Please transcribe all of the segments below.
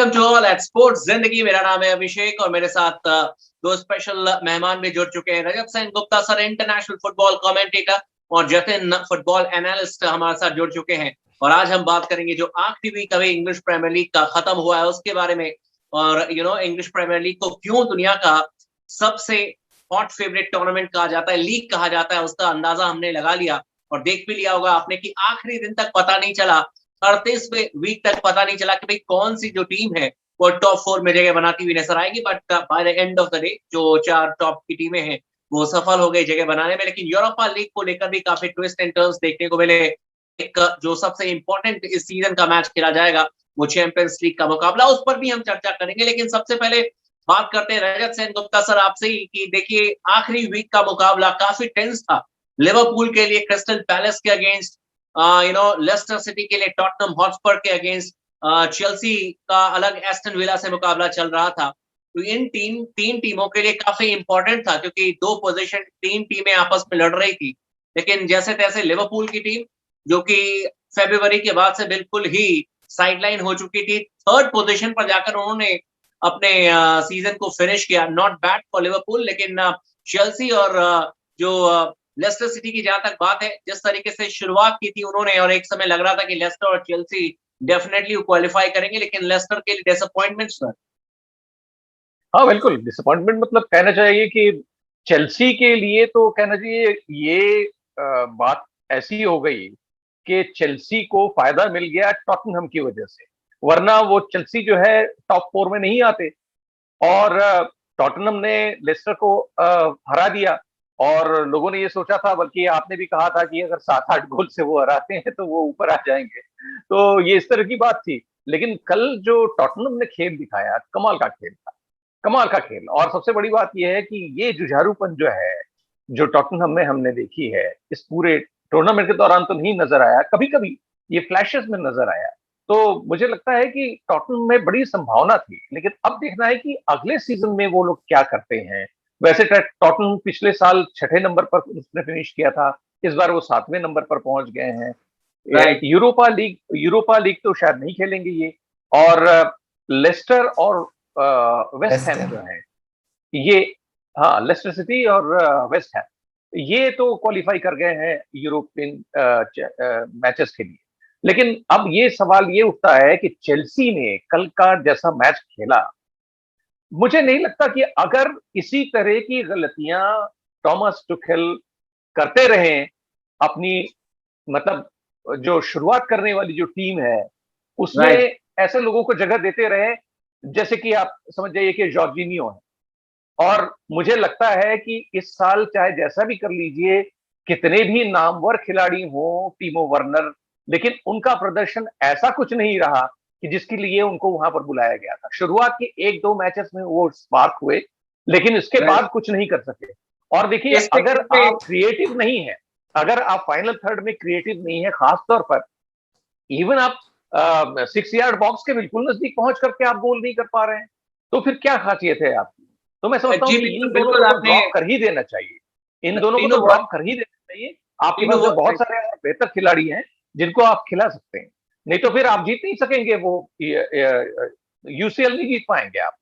Welcome to all at sports जिंदगी। मेरा नाम है अभिषेक और मेरे साथ दो स्पेशल मेहमान भी जुड़ चुके हैं। Rajat Sen Gupta sir, international football commentator, और जतिन, फुटबॉल एनालिस्ट, हमारे साथ जुड़ चुके हैं। और आज हम बात करेंगे जो आखिरी वीक अभी इंग्लिश प्रीमियर लीग का खत्म हुआ है उसके बारे में। और इंग्लिश प्रीमियर लीग को क्यों दुनिया का सबसे हॉट फेवरेट टूर्नामेंट कहा जाता है, लीग कहा जाता है, उसका अंदाजा हमने लगा लिया। और देख भी लिया होगा आपने कि आखिरी दिन तक पता नहीं चला, 38वें वीक तक पता नहीं चला कि भाई कौन सी जो टीम है वो टॉप 4 में जगह बनाती हुई नजर आएगी। But by the end of the day जो 4 टॉप की टीमें हैं वो सफल हो गई जगह बनाने में। लेकिन यूरोपा लीग को लेकर भी काफी ट्विस्ट एंड टर्न्स देखने को मिले। एक जो सबसे इंपॉर्टेंट इस सीजन का मैच खेला जाएगा वो चैंपियंस लीग का मुकाबला, उस पर भी हम चर्चा करेंगे। लेकिन सबसे पहले बात करते हैं रजत सेन गुप्ता सर आपसे ही कि देखिए आखिरी वीक का मुकाबला काफी टेंस था। लिवरपूल के लिए क्रिस्टल पैलेस के अगेंस्ट, लेस्टर सिटी के लिए टॉटनहम हॉटस्पर के अगेंस्ट, चेल्सी का अलग एस्टन विला से मुकाबला चल रहा था। तो इन तीन टीमों के लिए काफी इंपॉर्टेंट था क्योंकि दो पोजीशन, तीन टीमें आपस में लड़ रही थी। लेकिन जैसे तैसे लिवरपूल की टीम, जो कि फरवरी के बाद से बिल्कुल ही साइडलाइन हो चुकी थी, थर्ड पोजीशन पर जाकर उन्होंने अपने सीजन को फिनिश किया। Not bad for Liverpool. लेकिन चेल्सी और जो लेस्टर सिटी की जहां तक बात है, जिस तरीके से शुरुआत की थी उन्होंने, और एक समय लग रहा था कि लेस्टर और चेल्सी डेफिनेटली क्वालिफाई करेंगे, लेकिन लेस्टर के लिए डिसअपॉइंटमेंट सर। हाँ बिल्कुल डिसअपॉइंटमेंट, मतलब कहना चाहिए कि चेल्सी के लिए तो कहना चाहिए ये बात ऐसी हो गई कि चेल्सी को फायदा मिल गया टॉटनहम की वजह से, वरना वो चेल्सी जो है टॉप 4 में नहीं आते। और टॉटनहम ने लेस्टर को हरा दिया और लोगों ने ये सोचा था, बल्कि आपने भी कहा था कि अगर 7-8 गोल से वो हराते हैं तो वो ऊपर आ जाएंगे। तो ये इस तरह की बात थी। लेकिन कल जो टॉटनहम ने खेल दिखाया, कमाल का खेल था, कमाल का खेल। और सबसे बड़ी बात यह है कि ये जुझारूपन जो है, जो टॉटनहम में हमने देखी है, इस पूरे टूर्नामेंट के दौरान तो नहीं नजर आया, कभी कभी ये फ्लैशेस में नजर आया। तो मुझे लगता है कि टॉटनहम में बड़ी संभावना थी, लेकिन अब देखना है कि अगले सीजन में वो लोग क्या करते हैं। वैसे टॉटनहम पिछले साल 6ठे नंबर पर उसने फिनिश किया था, इस बार वो 7वें नंबर पर पहुंच गए हैं। राइट। यूरोपा लीग तो शायद नहीं खेलेंगे ये। और लेस्टर और वेस्ट हैम जो है ये, हाँ लेस्टर सिटी और वेस्ट हैम, ये तो क्वालिफाई कर गए हैं यूरोपियन मैचेस के लिए। लेकिन अब ये सवाल ये उठता है कि चेल्सी ने कल का जैसा मैच खेला, मुझे नहीं लगता कि अगर इसी तरह की गलतियां टॉमस टुखेल करते रहे अपनी, मतलब जो शुरुआत करने वाली जो टीम है उसमें राइट। ऐसे लोगों को जगह देते रहे, जैसे कि आप समझ जाइए कि जॉर्जिनियो है। और मुझे लगता है कि इस साल चाहे जैसा भी कर लीजिए, कितने भी नामवर खिलाड़ी हो, टीमो वर्नर, लेकिन उनका प्रदर्शन ऐसा कुछ नहीं रहा कि जिसके लिए उनको वहां पर बुलाया गया था। शुरुआत के 1-2 मैचेस में वो स्पार्क हुए, लेकिन इसके बाद कुछ नहीं कर सके। और देखिए, इस अगर क्रिकेट में आप क्रिएटिव नहीं है, अगर आप फाइनल थर्ड में क्रिएटिव नहीं है, खासतौर पर इवन आप 6 यार्ड बॉक्स के बिल्कुल नजदीक पहुंच करके आप गोल नहीं कर पा रहे हैं, तो फिर क्या खासियत है आपकी। तो मैं समझता हूं जी कि इन बिल्कुल दोनों बिल्कुल को तो आपने ड्रॉप कर ही देना चाहिए, इन दोनों को तो तीनों ड्रॉप कर ही देना चाहिए। आपके पास तीनों में बहुत सारे और बेहतर खिलाड़ी हैं जिनको आप खिला सकते हैं, नहीं तो फिर आप जीत नहीं सकेंगे। वो यूसीएल नहीं जीत पाएंगे आप,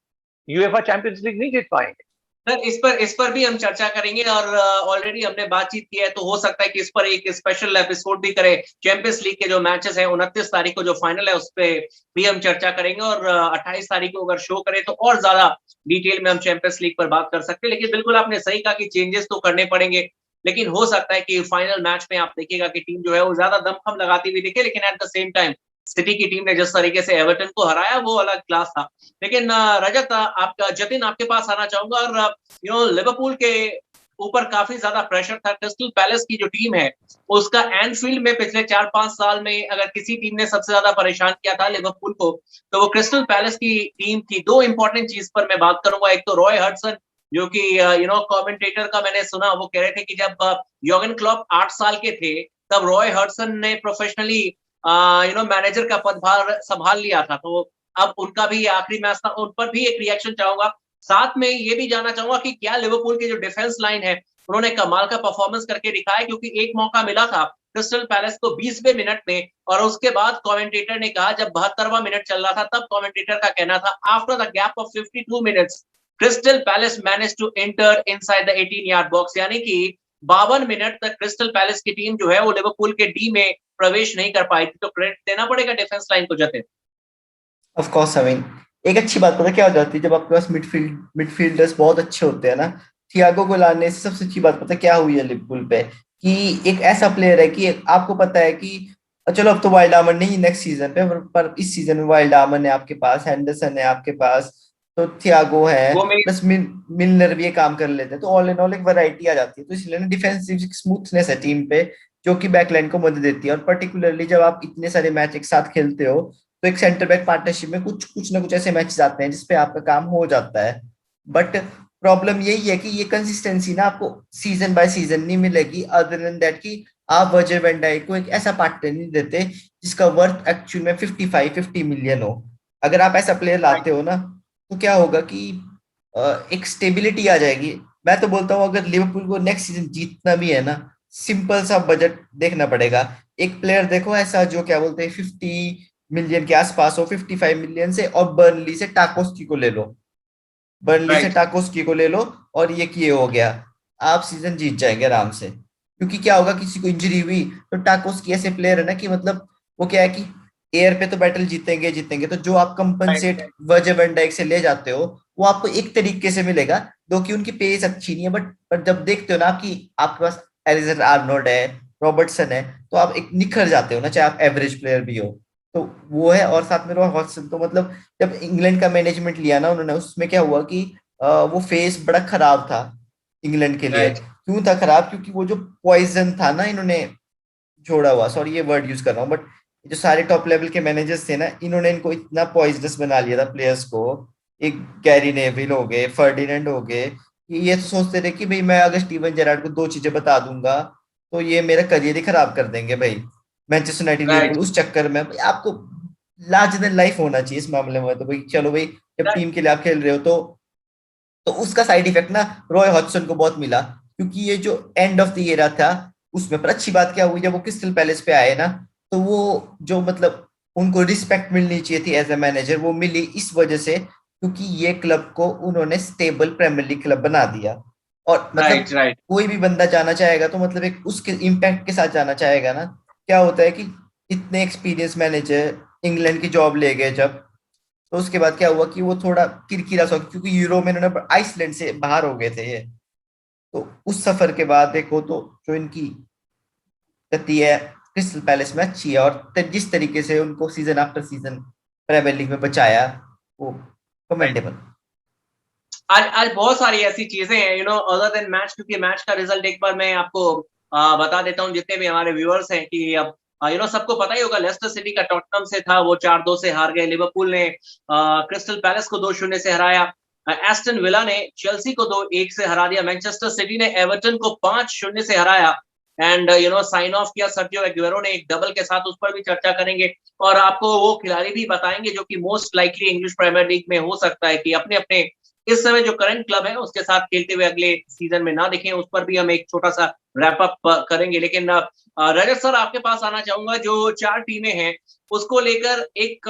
यूएफए चैंपियंस लीग नहीं जीत पाएंगे। सर इस पर भी हम चर्चा करेंगे। और ऑलरेडी हमने बातचीत की है, तो हो सकता है कि इस पर एक स्पेशल एपिसोड भी करें। चैंपियंस लीग के जो मैचेस हैं, 29 तारीख को जो फाइनल है उस पर भी हम चर्चा करेंगे। और 28 तारीख को अगर शो करें तो और ज्यादा डिटेल में हम चैंपियंस लीग पर बात कर सकते हैं। लेकिन बिल्कुल आपने सही कहा कि चेंजेस तो करने पड़ेंगे। लेकिन हो सकता है कि फाइनल मैच में आप देखिएगा कि टीम जो है वो ज्यादा दमखम लगाती हुई दिखे, लेकिन at the same time city की टीम ने जिस तरीके से एवर्टन को हराया वो अलग क्लास था। लेकिन रजत, आपका जतिन आपके पास आना चाहूंगा। और लिवरपूल के ऊपर काफी ज्यादा प्रेशर था। क्रिस्टल पैलेस की जो टीम है उसका एनफील्ड में पिछले 4-5 साल में अगर किसी टीम ने सबसे ज्यादा परेशान किया था लिवरपूल को, तो वो क्रिस्टल पैलेस की टीम थी। दो इंपॉर्टेंट चीज पर मैं बात करूंगा। एक तो रॉय हडसन, जो कि कमेंटेटर का मैंने सुना, वो कह रहे थे कि जब योर्गन क्लॉप 8 साल के थे तब रॉय हडसन ने प्रोफेशनली मैनेजर का पदभार संभाल लिया था। तो अब उनका भी आखिरी मैच था, उन पर भी एक रिएक्शन चाहूंगा। साथ में ये भी जानना चाहूंगा कि क्या लिवरपूल की जो डिफेंस लाइन है उन्होंने कमाल का परफॉर्मेंस करके दिखाया, क्योंकि एक मौका मिला था क्रिस्टल पैलेस को 20वें मिनट में, और उसके बाद कमेंटेटर ने कहा, जब 72वां मिनट चल रहा था तब कमेंटेटर का कहना था, after the gap of 52 minutes Crystal Palace manage to enter inside the 18 yard box, यानी कि 52 मिनट तक क्रिस्टल पैलेस की टीम जो है वो लिवरपूल के डी में प्रवेश नहीं कर पाई थी। तो क्रेडिट देना पड़ेगा डिफेंस लाइन को जतिन। ऑफ कोर्स अमीन, एक अच्छी बात पता है क्या हो जाती है जब आपके पास मिडफील्डर्स बहुत अच्छे होते हैं ना। थियागो को लाने से सबसे अच्छी बात पता है क्या हुई है लिवरपूल पे, कि एक ऐसा प्लेयर है कि आपको पता है कि चलो अब तो वाइल्ड आर्मर नहीं नेक्स्ट सीजन पे, पर इस सीजन में वाइल्ड आर्मर है आपके पास, हैंडरसन है आपके पास, तो थियागो है, वो मेरी प्लस मिलनर भी ये काम कर लेते हैं, तो ऑल इन ऑल एक वैरायटी आ जाती है। तो इसलिए ना डिफेंसिव स्मूथनेस है टीम पे, जो कि बैकलाइन को मदद देती है। और पर्टिकुलरली जब आप इतने सारे मैच एक साथ खेलते हो, तो एक सेंटर बैक पार्टनरशिप में कुछ कुछ ना कुछ ऐसे मैचेस आते हैं जिसपे आपका काम हो जाता है। बट प्रॉब्लम यही है कि ये कंसिस्टेंसी ना आपको सीजन बाय सीजन नहीं मिलेगी, अदर देन दैट कि आप वर्जिल वैन डाइक को एक ऐसा पार्टनर नहीं देते जिसका वर्थ एक्चुअल में 50 मिलियन हो। अगर आप ऐसा प्लेयर लाते हो ना, तो क्या होगा कि एक स्टेबिलिटी आ जाएगी। मैं तो बोलता हूँ अगर लिवरपूल को नेक्स्ट सीजन जीतना भी है ना, सिंपल सा बजट देखना पड़ेगा। एक प्लेयर देखो ऐसा जो क्या बोलते हैं 50 मिलियन के आसपास हो, 55 मिलियन से, और बर्नली से टाकोस्की को ले लो, बर्नली से राइट टाकोस्की को ले लो, और ये किए हो गया, आप सीजन जीत जाएंगे आराम से। क्योंकि क्या होगा, किसी को इंजरी हुई तो टाकोस्की ऐसे प्लेयर है ना कि मतलब वो क्या है कि एयर पे तो बैटल जीतेंगे जीतेंगे, तो जो आप compensate right Virgil van Dijk से ले जाते हो वो आपको एक तरीके से मिलेगा, दो कि उनकी पेस अच्छी नहीं है, बट जब देखते हो ना आपकी आपके पास एलिजन आर्नोल्ड है, रॉबर्टसन है, तो आप एक निखर जाते हो ना, चाहे आप एवरेज प्लेयर भी हो। तो वो है, और साथ में रॉय हॉटसन, तो मतलब जब इंग्लैंड का मैनेजमेंट लिया ना उन्होंने, उसमें क्या हुआ कि वो फेस बड़ा खराब था इंग्लैंड के लिए। राइट क्यों था खराब? क्योंकि वो जो पॉइजन था ना इन्होंने छोड़ा हुआ, सॉरी ये वर्ड यूज कर रहा हूँ, बट जो सारे टॉप लेवल के मैनेजर्स थे ना, इन्होंने इनको इतना पॉइजनस बना लिया था प्लेयर्स को। एक गैरी नेविल हो गए, फर्डिनेंड हो गए, ये तो सोचते थे कि भाई मैं अगर स्टीवन जेरार्ड को दो चीजें बता दूंगा तो ये मेरा करियर ही खराब कर देंगे भाई, मैनचेस्टर यूनाइटेड लिवरपूल। राइट उस चक्कर में भाई आपको लार्जर देन लाइफ होना चाहिए इस मामले में। तो भाई चलो भाई, जब टीम के लिए आप खेल रहे हो तो उसका साइड इफेक्ट ना रॉय हॉटसन को बहुत मिला, क्योंकि ये जो एंड ऑफ द एरा था उसमें। पर अच्छी बात क्या हुई, जब वो क्रिस्टल पैलेस पे आए ना, तो वो जो मतलब उनको रिस्पेक्ट मिलनी चाहिए थी एज ए मैनेजर, वो मिली इस वजह से क्योंकि ये क्लब को उन्होंने स्टेबल प्रीमियर लीग क्लब बना दिया। और मतलब राइट राइट कोई भी बंदा जाना चाहेगा तो मतलब एक उसके इम्पैक्ट के साथ जाना चाहेगा ना। क्या होता है कि इतने एक्सपीरियंस मैनेजर इंग्लैंड की जॉब ले गए जब, तो उसके बाद क्या हुआ कि वो थोड़ा किरकिरा सा, क्योंकि यूरो में उन्होंने आइसलैंड से बाहर हो गए थे ये। तो उस सफर के बाद देखो तो जो इनकी गति है क्रिस्टल पैलेस में अच्छी है, और जिस तरीके से उनको season after season Premier League में बचाया, वो राइट। कमेंडेबल। आज आज बहुत सारी ऐसी चीजें हैं, अदर देन मैच, क्योंकि मैच का रिजल्ट एक बार मैं आपको बता देता हूँ जितने भी हमारे व्यूअर्स हैं, कि अब सबको पता ही होगा लेस्टर सिटी का टॉटनहम से था, वो 4-2 से हार गए। लिवरपूल ने क्रिस्टल पैलेस को 2-0 से हराया। एस्टन विला ने चेल्सी को 2-1 से हरा दिया। मैनचेस्टर सिटी ने एवर्टन को 5-0 से हराया। एंड साइन ऑफ किया सर्जियो एग्युएरो ने एक डबल के साथ, उस पर भी चर्चा करेंगे। और आपको वो खिलाड़ी भी बताएंगे जो कि most likely English Premier League में हो सकता है कि अपने अपने इस समय जो करंट क्लब है उसके साथ खेलते हुए अगले सीजन में ना दिखें। उस पर भी हम एक छोटा सा रैप अप करेंगे। लेकिन रजत सर, आपके पास आना चाहूंगा, जो 4 टीमें हैं उसको लेकर एक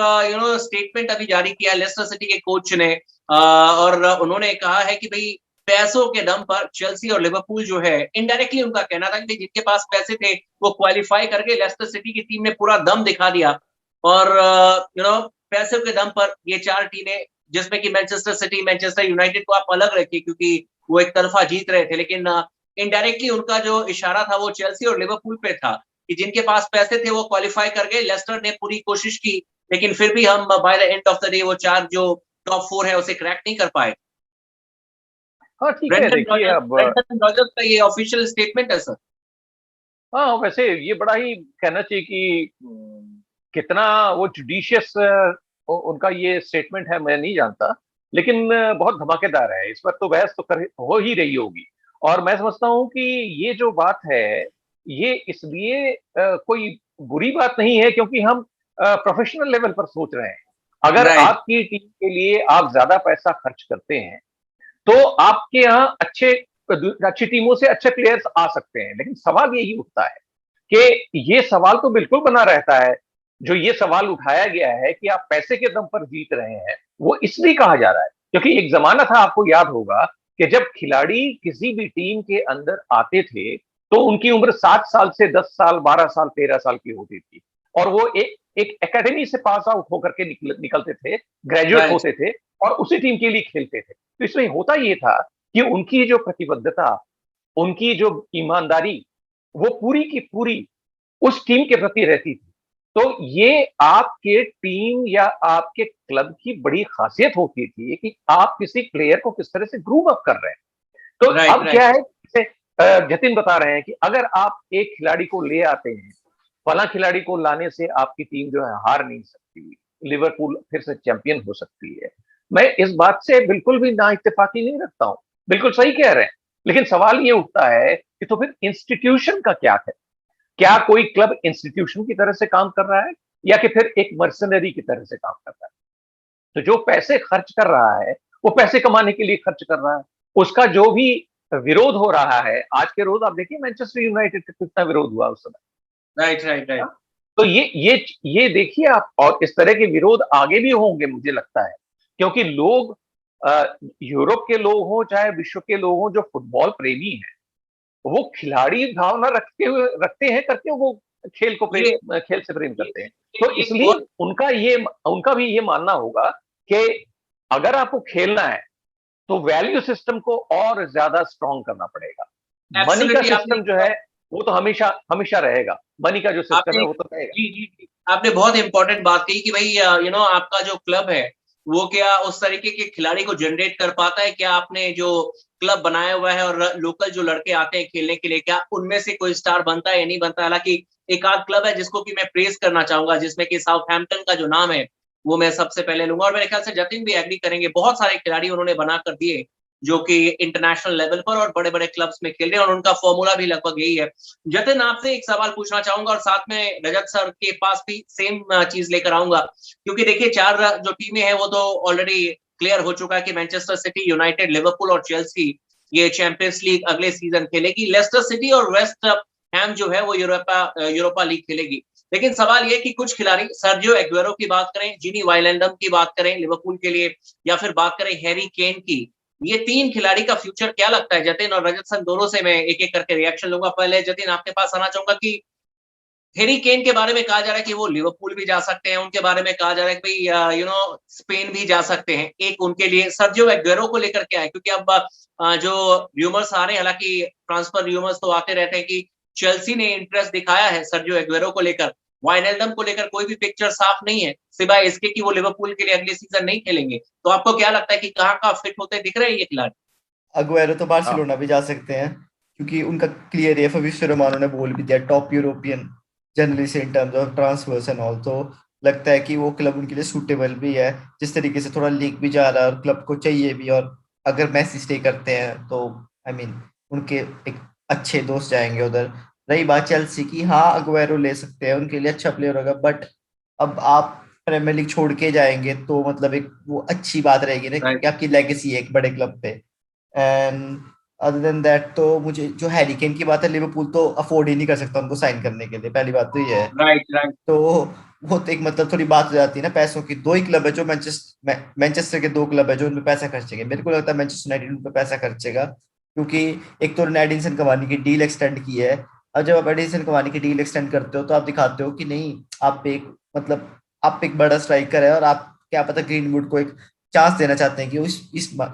स्टेटमेंट अभी जारी किया लेस्टर सिटी के कोच ने, और उन्होंने कहा है कि भाई पैसों के दम पर चेल्सी और लिवरपूल जो है, इनडायरेक्टली उनका कहना था कि जिनके पास पैसे थे वो क्वालिफाई करके, लेस्टर सिटी की टीम ने पूरा दम दिखा दिया। और पैसों के दम पर ये 4 टीमें, जिसमें कि मैनचेस्टर सिटी, मैनचेस्टर यूनाइटेड को आप अलग रखिए क्योंकि वो एक तरफा जीत रहे थे, लेकिन इनडायरेक्टली उनका जो इशारा था वो चेल्सी और लिवरपूल पे था कि जिनके पास पैसे थे वो क्वालिफाई कर गए। लेस्टर ने पूरी कोशिश की, लेकिन फिर भी हम by the end of the day वो 4 जो टॉप 4 है उसे क्रैक नहीं कर पाए। हाँ ठीक है, ब्रेंडन देखिए रॉजर्स अब ब्रेंडन रॉजर्स का ये ऑफिशियल स्टेटमेंट है सर। हाँ वैसे ये बड़ा ही कहना चाहिए कि कितना वो जुडिशियस उनका ये स्टेटमेंट है मैं नहीं जानता, लेकिन बहुत धमाकेदार है। इस पर तो बहस तो हो ही रही होगी। और मैं समझता हूँ कि ये जो बात है ये इसलिए कोई बुरी बात नहीं है क्योंकि हम प्रोफेशनल लेवल पर सोच रहे हैं। अगर राइट आपकी टीम के लिए आप ज्यादा पैसा खर्च करते हैं तो आपके यहाँ अच्छी टीमों से अच्छे प्लेयर्स आ सकते हैं, लेकिन सवाल यही उठता है कि ये सवाल तो बिल्कुल बना रहता है, जो ये सवाल उठाया गया है कि आप पैसे के दम पर जीत रहे हैं, वो इसलिए कहा जा रहा है क्योंकि एक जमाना था, आपको याद होगा, कि जब खिलाड़ी किसी भी टीम के अंदर आते थे तो उनकी उम्र 7 साल से 10 साल, 12 साल, 13 साल की होती थी, और वो एक एकेडमी से पास आउट होकर के निकलते थे, ग्रेजुएट राइट, होते थे और उसी टीम के लिए खेलते थे। तो इसमें होता ये था कि उनकी जो प्रतिबद्धता, उनकी जो ईमानदारी, वो पूरी की पूरी उस टीम के प्रति रहती थी। तो ये आपके टीम या आपके क्लब की बड़ी खासियत होती थी कि आप किसी प्लेयर को किस तरह से ग्रूम अप कर रहे हैं। तो राइट, अब राइट, क्या है, जैसे जतिन बता रहे हैं कि अगर आप एक खिलाड़ी को ले आते हैं, फला खिलाड़ी को लाने से आपकी टीम जो है हार नहीं सकती, लिवरपूल फिर से चैंपियन हो सकती है। मैं इस बात से बिल्कुल भी ना इत्तेफाकी नहीं रखता हूं, बिल्कुल सही कह रहे हैं। लेकिन सवाल ये उठता है कि तो फिर इंस्टीट्यूशन का क्या है? क्या कोई क्लब इंस्टीट्यूशन की तरह से काम कर रहा है या कि फिर एक मर्सनरी की तरह से काम कर रहा है? तो जो पैसे खर्च कर रहा है, वो पैसे कमाने के लिए खर्च कर रहा है। उसका जो भी विरोध हो रहा है, आज के रोज आप देखिए मैनचेस्टर यूनाइटेड का कितना विरोध हुआ उस समय। Right, right, right. हाँ? तो ये देखिए आप, और इस तरह के विरोध आगे भी होंगे मुझे लगता है, क्योंकि लोग, यूरोप के लोग हों चाहे विश्व के लोग हों, जो फुटबॉल प्रेमी हैं, वो खिलाड़ी भावना रखते हैं करके वो ये खेल से प्रेम ये करते हैं। ये तो एक इसलिए बहुत उनका भी ये मानना होगा कि अगर आपको खेलना है तो वैल्यू सिस्टम को और ज्यादा स्ट्रांग करना पड़ेगा। मनी का एब्सोल्युटली आपने सिस्टम जो है वो तो हमेशा हमेशा रहेगा, मनी का जो सिस्टम है आपने वो तो रहेगा। जी, जी, जी। आपने बहुत इम्पोर्टेंट बात कही कि भई आपका जो क्लब है, वो क्या उस तरीके के खिलाड़ी को जनरेट कर पाता है? क्या आपने जो क्लब बनाया हुआ है और लोकल जो लड़के आते हैं खेलने के लिए, क्या उनमें से कोई स्टार बनता है या नहीं बनता? हालाँकि एक आध क्लब है जिसको कि मैं प्रेज़ करना चाहूँगा, जिसमें कि साउथहैम्पटन का जो नाम है, वो मैं सबसे पहले लूँगा और मेरे ख्याल से जतिन भी एग्री करेंगे। बहुत सारे खिलाड़ी उन्होंने बना कर दिए, जो कि इंटरनेशनल लेवल पर और बड़े-बड़े क्लब्स में खेल रहे हैं और उनका फ़ॉर्मूला भी लगभग यही है। जतिन आपसे एक सवाल पूछना चाहूँगा और साथ में रजत सर के पास भी सेम चीज़ लेकर आऊँगा। क्योंकि देखिए 4 जो टीमें हैं वो तो ऑलरेडी क्लियर हो चुका है कि मैनचेस्टर सिटी, यूनाइटेड, लिवरपूल और चेल्सी ये चैंपियंस लीग अगले सीज़न खेलेगी। लेस्टर सिटी और वेस्ट हैम जो है वो यूरोपा लीग खेलेगी। लेकिन सवाल ये है कि कुछ खिलाड़ी सर्जियो एग्युएरो की बात करें, जीनी वाइलैंडम की बात करें लिवरपूल के लिए या फिर बात करें हैरी केन की, ये 3 खिलाड़ी का फ्यूचर क्या लगता है? जतिन और रजत सर दोनों से मैं एक-एक करके रिएक्शन लूँगा। पहले जतिन आपके पास आना चाहूँगा कि हैरी केन के बारे में कहा जा रहा है कि वो लिवरपूल भी जा सकते हैं, उनके बारे में कहा जा रहा है कि भई स्पेन भी जा सकते हैं। एक उनके लिए सर्जियो एग्युएरो को लेकर क्या है? क्योंकि अब जो रूमर्स आ रहे हैं, हालाँकि ट्रांसफर रूमर्स तो आते रहते हैं कि चेल्सी ने इंटरेस्ट दिखाया है सर्जियो एग्युएरो को लेकर। वाइनल्डम को लेकर कोई भी पिक्चर साफ नहीं है, सिवाय इसके कि वो लिवरपूल के लिए अगले सीज़न नहीं खेलेंगे। तो आपको क्या लगता है कि कहाँ-कहाँ फिट होते दिख रहे हैं ये खिलाड़ी? अगुएरो तो हाँ, बार्सिलोना भी जा सकते हैं, क्योंकि उनका क्लियर है, फब्रिज़ियो रोमानो ने बोल भी दिया, top European journalist in terms of transfers and all. तो लगता है कि वो क्लब उनके लिए सूटेबल भी है, जिस तरीके से थोड़ा लीग भी जा रहा है और क्लब को चाहिए भी। और अगर मैसी स्टे करते हैं तो आई मीन उनके एक अच्छे दोस्त जाएंगे उधर। रही बात चेल्सी की, हाँ अगुएरो ले सकते हैं, उनके लिए अच्छा प्लेयर होगा, बट अब आप प्रीमियर लीग छोड़ के जाएंगे तो मतलब एक वो अच्छी बात रहेगी ना, राइट, क्योंकि आपकी लेगेसी है एक बड़े क्लब पे। एंड अदर देन दैट, तो मुझे जो हैरी केन की बात है, लिवरपूल तो अफोर्ड ही नहीं कर सकता उनको साइन करने के लिए, पहली बात तो ये है। राइट, राइट, तो वो तो एक मतलब थोड़ी बात हो जाती है ना पैसों की। दो ही क्लब है जो मैनचेस्टर के दो क्लब है जो उन पे पैसा खर्चेंगे। मेरे को लगता है मैनचेस्टर यूनाइटेड उन पे पैसा खर्चेगा, क्योंकि एक तो एडिनसन कवानी की डील एक्सटेंड की है। अब जब आप एडिनसन कवानी की डील एक्सटेंड करते हो तो आप दिखाते हो कि नहीं, आप एक मतलब आप एक बड़ा स्ट्राइकर है और आप क्या पता ग्रीनवुड को एक चांस देना चाहते हैं कि वो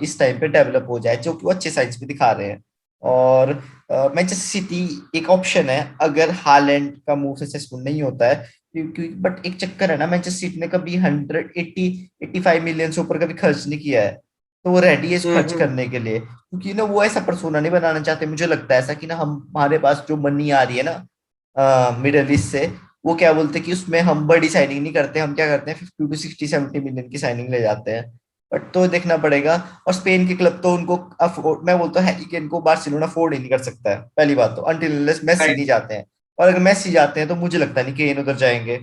इस टाइम पे डेवलप हो जाए, जो कि वो अच्छे साइंस भी दिखा रहे हैं। और मैनचेस्टर सिटी एक ऑप्शन है अगर हालैंड का मूव सक्सेसफुल नहीं होता है, क्योंकि बट एक चक्कर है ना, मैनचेस्टर सिटी ने कभी 185 मिलियन से ऊपर कभी खर्च नहीं किया है, तो वो रेडी है इस हुँ, खर्च हुँ। करने के लिए, क्योंकि ना वो ऐसा परसोना नहीं बनाना चाहते। मुझे लगता है ऐसा कि ना हमारे पास जो मनी आ रही है ना मिडल ईस्ट से, वो क्या बोलते हैं कि उसमें हम बड़ी साइनिंग नहीं करते, हम क्या करते हैं 50 to 60 70 मिलियन की साइनिंग ले जाते हैं। बट तो देखना पड़ेगा। और स्पेन के क्लब तो उनको अफोर्ड, मैं बोलता हूँ हैरी केन को बार्सिलोना अफोर्ड ही नहीं कर सकता है, पहली बात तो, अनटिल मेसी राइट, नहीं जाते हैं। और अगर मेसी जाते हैं तो मुझे लगता नहीं केन उधर जाएंगे।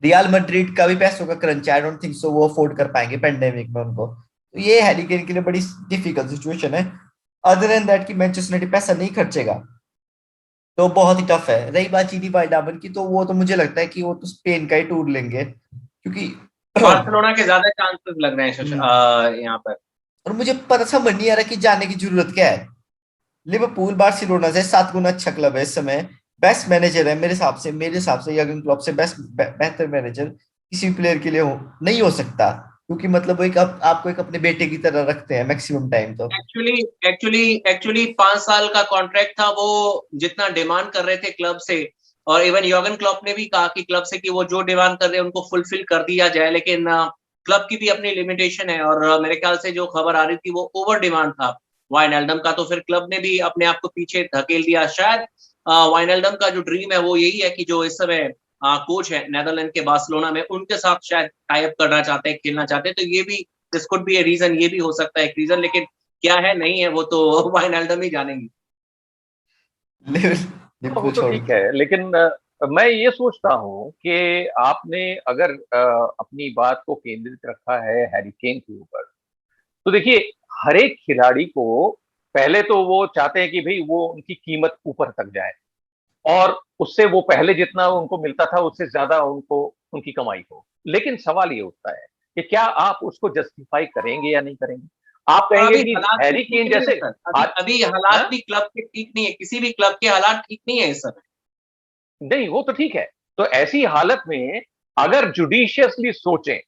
रियल मैड्रिड का भी पैसों का क्रंच है, आई डोंट थिंक सो वो अफोर्ड कर पाएंगे पेंडेमिक में उनको। तो ये हैरी केन के लिए बड़ी डिफिकल्ट सिचुएशन है। अदर देन दैट कि मैनचेस्टर यूनाइटेड पैसा नहीं खर्चेगा, तो बहुत ही टफ है। रही बात चीनी वाइट की, तो वो तो मुझे लगता है कि वो तो स्पेन का ही टूर लेंगे, क्योंकि बार्सिलोना के ज्यादा चांसेस लग रहे हैं हम्म, यहाँ पर। और मुझे पता समझ नहीं आ रहा कि जाने की जरूरत क्या है। लिवरपूल बार्सिलोना से 7 गुना अच्छा क्लब है इस समय। बेस्ट मैनेजर है मेरे हिसाब से यर्गन क्लॉप से बेहतर मैनेजर किसी भी प्लेयर के लिए नहीं हो सकता, क्योंकि मतलब वो आपको एक अपने बेटे की तरह रखते हैं मैक्सिमम टाइम तो। एक्चुअली एक्चुअली एक्चुअली 5 साल का कॉन्ट्रैक्ट था वो, जितना डिमांड कर रहे थे क्लब से। और इवन योर्गन क्लॉप ने भी कहा कि क्लब से कि वो जो डिमांड कर रहे हैं उनको फुलफिल कर दिया जाए, लेकिन क्लब की भी अपनी लिमिटेशन है। और मेरे ख्याल से जो खबर आ रही थी वो ओवर डिमांड था वाइनल्डम का, तो फिर क्लब ने भी अपने आप को पीछे धकेल दिया शायद। वाइनल्डम का जो ड्रीम है वो यही है कि जो इस समय कोच है नेदरलैंड के बार्सिलोना में, उनके साथ शायद टाई अप करना चाहते हैं, खेलना चाहते हैं। तो ये भी, this could be a reason, ये भी हो सकता है एक रीजन, लेकिन क्या है नहीं है वो तो वाइनल्डम ही जानेंगे। वो लिवरपूल तो छोड़ ठीक के। है, लेकिन मैं ये सोचता हूँ कि आपने अगर अपनी बात को केंद्रित रखा है हैरी केन के ऊपर, तो देखिए, हर एक खिलाड़ी को पहले तो वो चाहते हैं कि भाई वो उनकी कीमत ऊपर तक जाए, और उससे वो पहले जितना उनको मिलता था उससे ज्यादा उनको उनकी कमाई हो। लेकिन सवाल ये उठता है कि क्या आप उसको जस्टिफाई करेंगे या नहीं करेंगे। आप और कहेंगे अभी कि हालात भी हैरी ठीक केन नहीं है जैसे सर, अभी आज, अभी हालात हाँ? भी क्लब के ठीक नहीं है, किसी भी क्लब के हालात ठीक नहीं है इस समय। नहीं, वो तो ठीक है। तो ऐसी हालत में अगर जुडिशियसली सोचें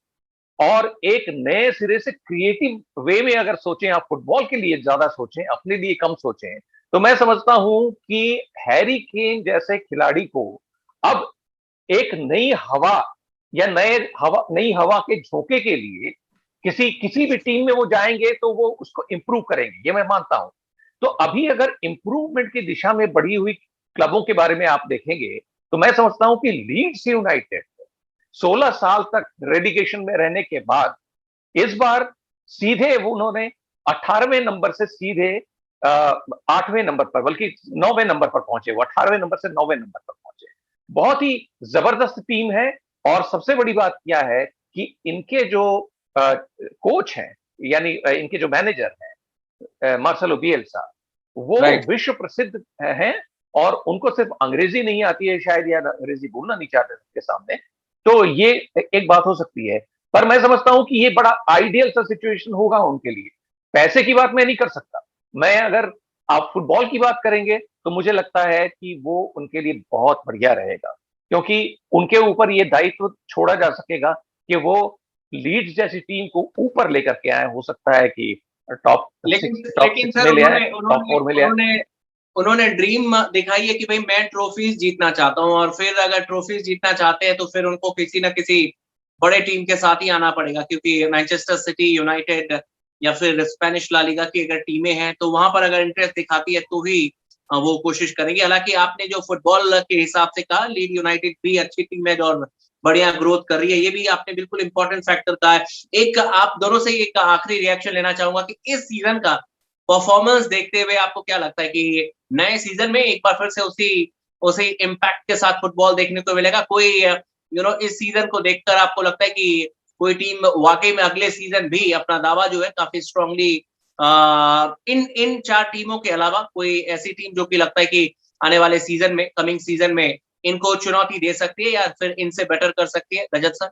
और एक नए सिरे से क्रिएटिव वे में अगर सोचें, आप फुटबॉल के लिए ज्यादा सोचें, अपने लिए कम सोचें, तो मैं समझता हूं कि हैरी केन जैसे खिलाड़ी को अब एक नई हवा या नई हवा के झोंके के लिए किसी किसी भी टीम में वो जाएंगे तो वो उसको इंप्रूव करेंगे, ये मैं मानता हूं। तो अभी अगर इंप्रूवमेंट की दिशा में बढ़ी हुई क्लबों के बारे में आप देखेंगे, तो मैं समझता हूं कि लीड्स यूनाइटेड 16 साल तक रेडिकेशन में रहने के बाद इस बार सीधे उन्होंने 18वें नंबर से सीधे 8वें नंबर पर, बल्कि 9वें नंबर पर पहुंचे। वो 18वें नंबर से 9वें नंबर पर पहुंचे। बहुत ही जबरदस्त टीम है। और सबसे बड़ी बात क्या है कि इनके जो कोच हैं, यानी इनके जो मैनेजर हैं, मार्सेलो बिएल्सा, वो राइट। विश्व प्रसिद्ध हैं। और उनको सिर्फ अंग्रेजी नहीं आती है शायद, या अंग्रेजी बोलना नहीं चाहते उनके सामने। तो ये एक बात हो सकती है। पर मैं समझता हूं कि ये बड़ा आइडियल सा सिचुएशन होगा उनके लिए। पैसे की बात मैं नहीं कर सकता। मैं अगर आप फुटबॉल की बात करेंगे तो मुझे लगता है कि वो उनके लिए बहुत बढ़िया रहेगा, क्योंकि उनके ऊपर ये दायित्व छोड़ा जा सकेगा कि वो लीड्स जैसी टीम को ऊपर लेकर के आए। हो सकता है कि टॉप लेकिन 6, टॉप लेकिन 6 सर में ले आए, उन्होंने टॉप उन्होंने 4 में ले आए। उन्होंने उन्होंने ड्रीम दिखाई है कि भाई मैं ट्रॉफीज जीतना चाहता हूँ, और फिर अगर ट्रॉफीज जीतना चाहते हैं तो फिर उनको किसी ना किसी बड़े टीम के साथ ही आना पड़ेगा, क्योंकि मैनचेस्टर सिटी, यूनाइटेड या फिर स्पेनिश ला लीगा की अगर टीमें हैं तो वहां पर अगर इंटरेस्ट दिखाती है तो ही वो कोशिश करेंगे। हालांकि आपने जो फुटबॉल के हिसाब से कहा, लीड यूनाइटेड भी अच्छी टीम है और बढ़िया ग्रोथ कर रही है, ये भी आपने बिल्कुल इंपॉर्टेंट फैक्टर कहा है। एक आप दोनों से एक आखिरी रिएक्शन लेना चाहूंगा कि इस सीजन का परफॉर्मेंस देखते हुए आपको क्या लगता है कि नए सीजन में एक बार फिर से उसी उसी इम्पैक्ट के साथ फुटबॉल देखने को मिलेगा? कोई इस सीजन को देखकर आपको लगता है कि कोई टीम वाकई में अगले सीजन भी अपना दावा जो है काफी स्ट्रांगली, इन इन 4 टीमों के अलावा कोई ऐसी टीम जो कि लगता है कि आने वाले सीजन में, कमिंग सीजन में इनको चुनौती दे सकती है या फिर इनसे बेटर कर सकती है, रजत सर?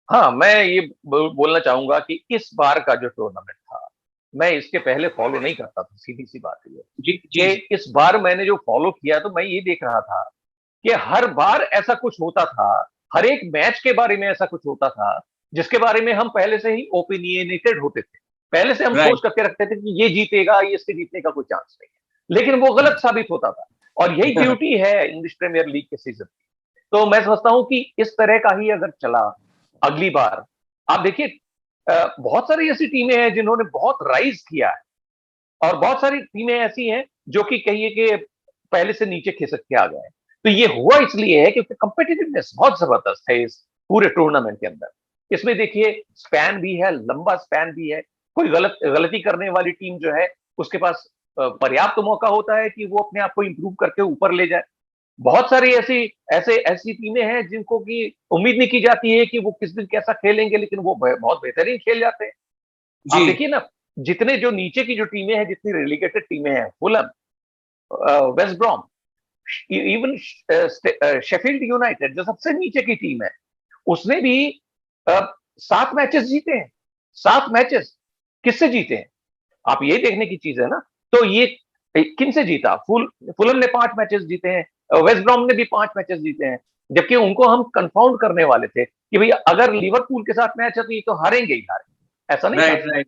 हाँ, मैं ये बोलना चाहूंगा कि इस बार का जो टूर्नामेंट था, मैं इसके पहले फॉलो नहीं करता था। सीधी सी बात है जी, जी, जी। कि इस बार मैंने जो फॉलो किया तो मैं ये देख रहा था कि हर बार ऐसा कुछ होता था, हर एक मैच के बारे में ऐसा कुछ होता था जिसके बारे में हम पहले से ही ओपिनियनेटेड होते थे। पहले से हम सोच राइट। करके रखते थे कि ये जीतेगा, ये इसके जीतने का कोई चांस नहीं है, लेकिन वो गलत साबित होता था। और यही ब्यूटी है इंग्लिश प्रीमियर लीग के सीजन की। तो मैं समझता हूं कि इस तरह का ही अगर चला अगली बार, आप देखिए, बहुत सारी ऐसी टीमें हैं जिन्होंने बहुत राइज किया है, और बहुत सारी टीमें ऐसी हैं जो कि कहिए कि पहले से नीचे खिसक के आ गए हैं। तो ये हुआ इसलिए है क्योंकि कंपेटिटिवनेस बहुत जबरदस्त है इस पूरे टूर्नामेंट के अंदर। इसमें देखिए, स्पैन भी है, लंबा स्पैन भी है। कोई गलती करने वाली टीम जो है उसके पास पर्याप्त मौका होता है कि वो अपने आप को इंप्रूव करके ऊपर ले जाए। बहुत सारी ऐसी टीमें हैं जिनको की उम्मीद नहीं की जाती है कि वो किस दिन कैसा खेलेंगे, लेकिन वो बहुत बेहतरीन खेल जाते हैं। जी। आप देखिए ना, जितने जो नीचे की जो टीमें हैं, जितनी रेलीगेटेड टीमें हैं, Fulham, West Brom, even Sheffield United जो सबसे नीचे की टीम है, उसने भी 7 मैचेस जीते हैं। 7 मैचेस किससे जीते हैं? आप ये देखने की चीज है ना। तो ये किन से जीता? फुलम ने 5 मैचेस जीते हैं, वेस्ट ब्रॉम ने भी 5 मैचेस जीते हैं, जबकि उनको हम कंफाउंड करने वाले थे कि भाई अगर लिवरपूल के साथ मैच है तो ये तो हारेंगे ही हारे। ऐसा नहीं राइट था। राइट।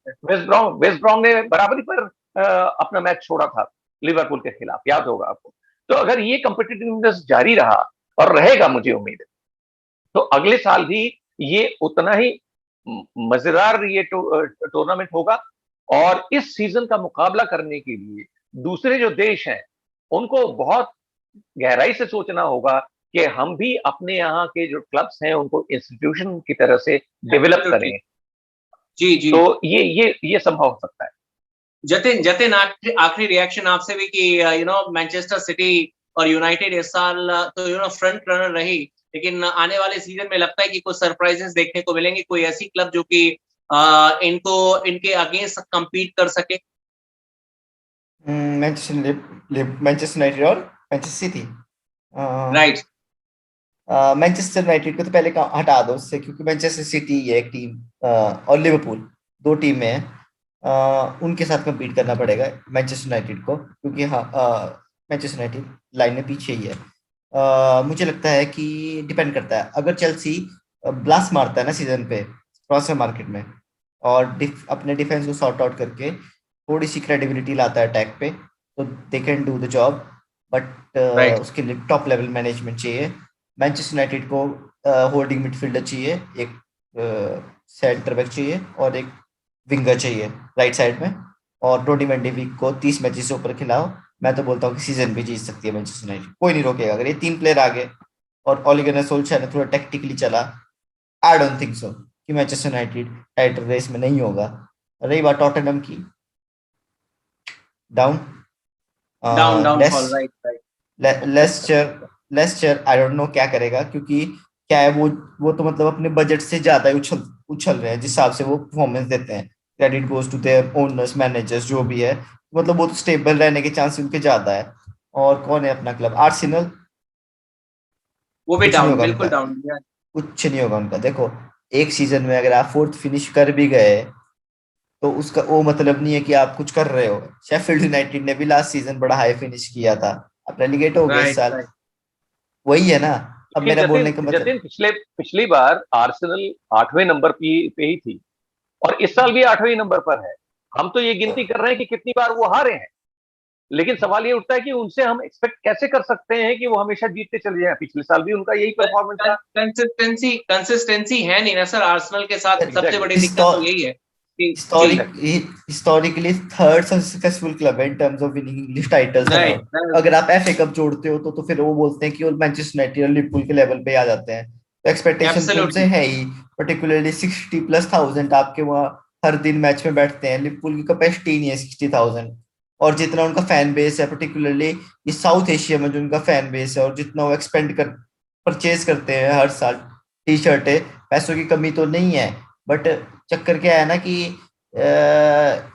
वेस्ट ब्रॉम ने बराबरी पर अपना मैच छोड़ा था लिवरपूल के खिलाफ, याद होगा आपको। तो अगर ये कॉम्पिटिटिवनेस जारी रहा और रहेगा, मुझे उम्मीद है, तो अगले साल भी ये उतना ही मजेदार ये टूर्नामेंट होगा। और इस सीजन का मुकाबला करने के लिए दूसरे जो देश हैं उनको बहुत गहराई से सोचना होगा कि हम भी अपने यहाँ के जो क्लब्स हैं उनको इंस्टीट्यूशन की तरह से डेवलप एब्सोल्युटली। करें। जी जी। तो ये संभव हो सकता है। जतिन जतिन आखिरी रिएक्शन आपसे भी कि मैनचेस्टर सिटी और यूनाइटेड इस साल तो फ्रंट रनर रही, लेकिन आने वाले सीजन में लगता है कि कुछ सरप्राइजेस देखने को मिलेंगे, कोई ऐसी क्लब जो कि इनको इनके अगेंस्ट compete कर सके। मैनचेस्टर यूनाइटेड और Manchester city. Right. Manchester United को तो पहले हटा दो उससे, क्योंकि मैनचेस्टर सिटी है एक टीम, और लिवरपूल, 2 टीमें हैं। उनके साथ compete करना पड़ेगा मैनचेस्टर यूनाइटेड को, क्योंकि हाँ, मैनचेस्टर यूनाइटेड लाइन में पीछे ही है। मुझे लगता है कि डिपेंड करता है, अगर चेल्सी ब्लास्ट मारता है ना सीजन पे ट्रांसफर मार्केट में, और अपने डिफेंस को सॉर्ट आउट करके थोड़ी सी क्रेडिबिलिटी लाता है अटैक पे, तो they can do the job. But right. उसके लिए टॉप लेवल मैनेजमेंट चाहिए। मैनचेस्टर यूनाइटेड को होल्डिंग मिडफील्डर चाहिए, एक सेंटर बैक चाहिए और एक विंगर चाहिए राइट साइड में। और रोडी मैंडेविक को 30 मैचेस से ऊपर खिलाओ, मैं तो बोलता हूँ कि सीजन भी जीत सकती है मैनचेस्टर यूनाइटेड, कोई नहीं रोकेगा अगर ये 3 प्लेयर आ गए। और ओले गुनर सोल्शर ने थोड़ा टेक्टिकली चला, आई डोंट थिंक सो कि मैनचेस्टर यूनाइटेड टाइटल रेस में नहीं होगा। रही बात टॉटनहम की, down. Down downfall. Less right right. Leicester Leicester I don't know क्या करेगा, क्योंकि क्या है, वो तो मतलब अपने बजट से ज्यादा ही उछल उछल रहे हैं जिस हिसाब से वो परफॉर्मेंस देते हैं। Credit goes to their owners, managers, जो भी है, मतलब वो तो स्टेबल रहने के चांस उनके ज्यादा है। और कौन है अपना क्लब, आर्सेनल, वो भी कुछ नहीं डाउन, होगा बिल्कुल उनका, डाउन। कुछ नहीं होगा उनका। देखो, एक सीजन में अगर आप 4th फिनिश कर भी गए तो उसका वो मतलब नहीं है कि आप कुछ कर रहे हो। शेफील्ड यूनाइटेड ने भी लास्ट सीजन बड़ा हाई फिनिश किया था, अब रेलीगेट हो गए इस राइट साल। राइट। वही है ना। अब लेकिन मेरा जतिन बोलने का मतलब, जतिन पिछली बार आर्सेनल 8वें नंबर पे ही थी, और इस साल भी 8वें नंबर पर है। हम तो ये गिनती कर रहे हैं कि कितनी बार वो हारे हैं, लेकिन सवाल ये उठता है कि उनसे हम एक्सपेक्ट कैसे कर सकते हैं कि वो हमेशा जीतते चले जाएं। पिछले साल भी उनका यही परफॉर्मेंस था। कंसिस्टेंसी है नहीं ना सर, आर्सेनल के साथ सबसे एग्जैक्टली। बड़ी दिक्कत तो यही है कि जी। Historic historically third successful club है in terms of winning English titles and right all. अगर आप एफए कप जोड़ते हो तो फिर वो बोलते हैं कि वो मैनचेस्टर यूनाइटेड और लिवरपूल के लेवल पे आ जाते हैं। तो एक्सपेक्टेशन तो उनसे एब्सोल्युटली। है ही, पर्टिकुलरली 60,000+ आपके वहाँ हर दिन मैच में बैठते हैं। लिवरपूल की कैपेसिटी नहीं है 60,000। और जितना उनका फैन बेस है, पर्टिकुलरली ये साउथ एशिया में जो उनका फैन बेस है, और जितना वो एक्सपेंड कर परचेज करते हैं हर साल टी शर्टें, पैसों की कमी तो नहीं है। बट चक्कर क्या है ना कि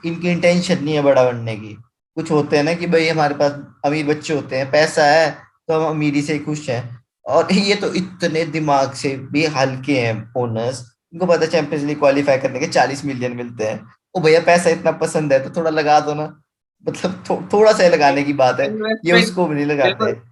इनकी इंटेंशन नहीं है बड़ा बनने की। कुछ होते हैं ना कि भाई हमारे पास अमीर बच्चे होते हैं, पैसा है तो हम अमीरी से ही खुश हैं। और ये तो इतने दिमाग से भी हल्के हैं ओनर्स, उनको पता है चैंपियंस लीग क्वालिफाई करने के 40 मिलियन मिलते हैं। ओ भैया, पैसा इतना पसंद है तो थोड़ा लगा दो ना। मतलब थोड़ा सा ही लगाने की बात है, ये इन्वेस्टमेंट। उसको भी नहीं लगाते। बिल्कुल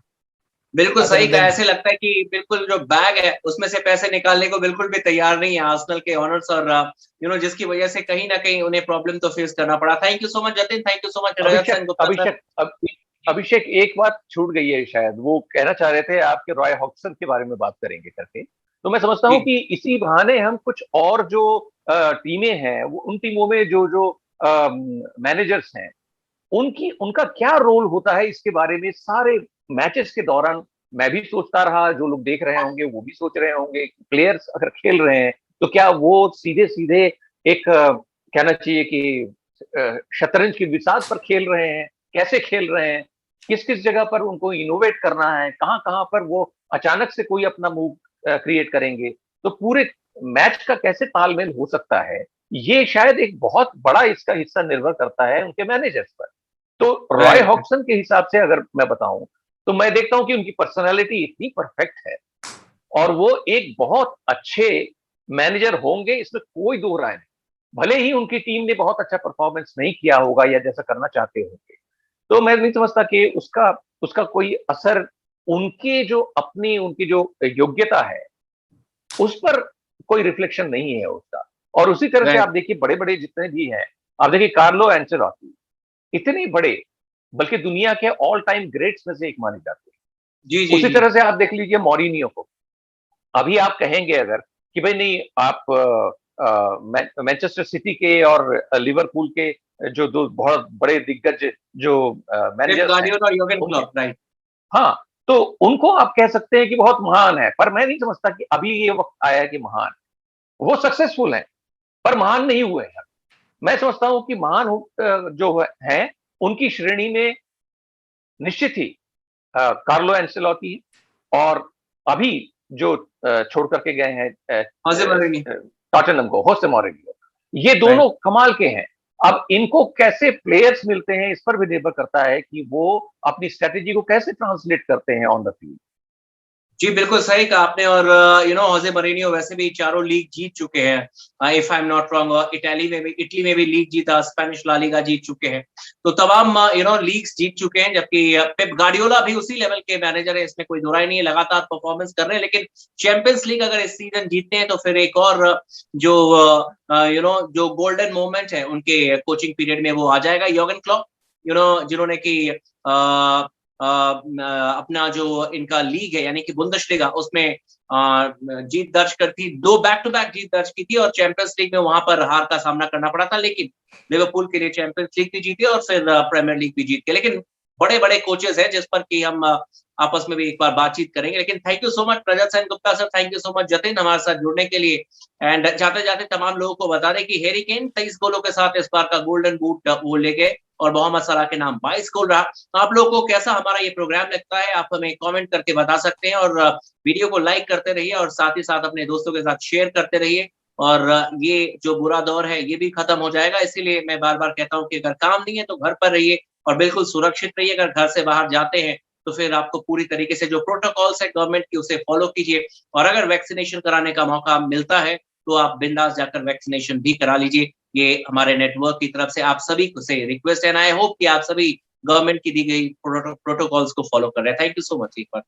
बिल्कुल अदर सही कहा। देन ऐसे लगता है कि बिल्कुल जो बैग है उसमें से पैसे निकालने को बिल्कुल भी तैयार नहीं है आर्सेनल के ओनर्स, और जिसकी वजह से कहीं ना कहीं उन्हें प्रॉब्लम तो फेस करना पड़ा। Thank you so much Jatin, thank you so much Rajat Abhishek Sen Gupta sir. Abhishek Abhishek एक बात छूट गई है, शायद वो कहना चाह रहे थे आपके रॉय हॉक्सन के बारे में बात करेंगे करके। तो मैं समझता हूं जी। कि इसी बहाने हम कुछ और जो टीमें हैं, वो उन टीमों में जो जो मैनेजर्स हैं, उनका क्या रोल होता है इसके बारे में सारे मैचेस के दौरान मैं भी सोचता रहा, जो लोग देख रहे होंगे वो भी सोच रहे होंगे। प्लेयर्स अगर खेल रहे हैं तो क्या वो सीधे सीधे एक कहना चाहिए कि शतरंज की बिसात पर खेल रहे हैं, कैसे खेल रहे हैं, किस किस जगह पर उनको इनोवेट करना है, कहाँ कहाँ पर वो अचानक से कोई अपना मूव क्रिएट करेंगे, तो पूरे मैच का कैसे तालमेल हो सकता है, ये शायद एक बहुत बड़ा इसका हिस्सा निर्भर करता है उनके मैनेजर्स पर। तो रॉय राइट। हॉक्सन के हिसाब से अगर मैं बताऊं तो मैं देखता हूं कि उनकी पर्सनालिटी इतनी परफेक्ट है और वो एक बहुत अच्छे मैनेजर होंगे, इसमें कोई दो राय नहीं। भले ही उनकी टीम ने बहुत अच्छा परफॉर्मेंस नहीं किया होगा या जैसा करना चाहते होंगे, तो मैं नहीं समझता कि उसका उसका कोई असर उनके जो अपनी उनकी जो योग्यता है उस पर कोई रिफ्लेक्शन नहीं है उसका। और उसी तरह से राइट। आप देखिए बड़े-बड़े जितने भी हैं, आप देखिए कार्लो एंचेलोटी, इतने बड़े, बल्कि दुनिया के ऑल टाइम ग्रेट्स में से एक माने जाते हैं। जी, जी, उसी जी। तरह से आप देख लीजिए मौरिनियो को। अभी आप कहेंगे अगर कि भाई नहीं आप मैनचेस्टर सिटी के और लिवरपूल के जो दो बहुत बड़े दिग्गज जो पेप मैनेजर्स हैं, गार्डियोला और योर्गन उनके क्लॉप, राइट। हाँ, तो उनको आप कह सकते हैं कि बहुत महान है, पर मैं नहीं समझता कि अभी ये वक़्त आया है कि महान। वो सक्सेसफुल हैं, पर महान नहीं हुए हैं। मैं समझता हूँ कि महान जो हैं, उनकी श्रेणी में निश्चित ही कार्लो एंसेलोती और अभी जो छोड़ करके गए हैं जोसे मourinho, टॉटनहम को, होसे मौरिनियो, ये राइट। दोनों कमाल के हैं। अब इनको कैसे प्लेयर्स मिलते हैं इस पर भी निर्भर करता है कि वो अपनी स्ट्रैटेजी को कैसे ट्रांसलेट करते हैं ऑन द फील्ड। जी, बिल्कुल सही कहा आपने और जोसे मourinho वैसे भी चारों लीग जीत चुके हैं। If I am not wrong और इटली में भी लीग जीता, स्पेनिश ला लीगा जीत चुके हैं। तो तमाम लीग्स जीत चुके हैं जबकि पेप गार्डियोला भी उसी लेवल के मैनेजर हैं, इसमें कोई दो राय नहीं है, लगातार परफॉर्मेंस कर रहे हैं। लेकिन चैंपियंस लीग अगर इस सीजन जीतते हैं तो फिर एक और जो जो गोल्डन मोमेंट है उनके कोचिंग पीरियड में वो आ जाएगा। योर्गन क्लॉप जिन्होंने कि अपना जो इनका लीग है यानी कि बुंदेसलीगा उसमें जीत दर्ज कर थी, 2 बैक टू बैक जीत दर्ज की थी और चैंपियंस लीग में वहां पर हार का सामना करना पड़ा था। लेकिन लिवरपूल के लिए चैंपियंस लीग भी जीती और फिर प्रीमियर लीग भी जीत के। लेकिन बड़े-बड़े कोचेस हैं जिस पर कि हम आपस में भी एक बार बातचीत करेंगे। लेकिन thank you so much Rajat Sen Gupta sir, thank you so much Jatin हमारे साथ जुड़ने के लिए। एंड जाते-जाते तमाम लोगों को बता दें कि हैरी केन 23 गोलों के साथ इस बार का गोल्डन बूट वो ले गए और मोहम्मद सलाह के नाम 22 गोल रहा। आप लोगों को कैसा हमारा ये प्रोग्राम लगता है आप हमें कमेंट करके बता सकते हैं और वीडियो को लाइक करते रहिए और साथ ही साथ अपने दोस्तों के साथ शेयर करते रहिए। और ये जो बुरा दौर है ये भी खत्म हो जाएगा, इसीलिए मैं बार-बार कहता हूँ कि अगर काम नहीं है तो घर पर रहिए और बिल्कुल सुरक्षित रहिए। अगर घर से बाहर जाते हैं तो फिर आपको पूरी तरीके से जो प्रोटोकॉल्स है गवर्नमेंट की उसे फॉलो कीजिए और अगर वैक्सीनेशन कराने का मौका मिलता है तो आप बिंदास जाकर वैक्सीनेशन भी करा लीजिए। ये हमारे नेटवर्क की तरफ से आप सभी को से रिक्वेस्ट एंड आई होप कि आप सभी गवर्नमेंट की दी गई प्रोटोकॉल्स को फॉलो कर रहे हैं। थैंक यू सो मच एक बार।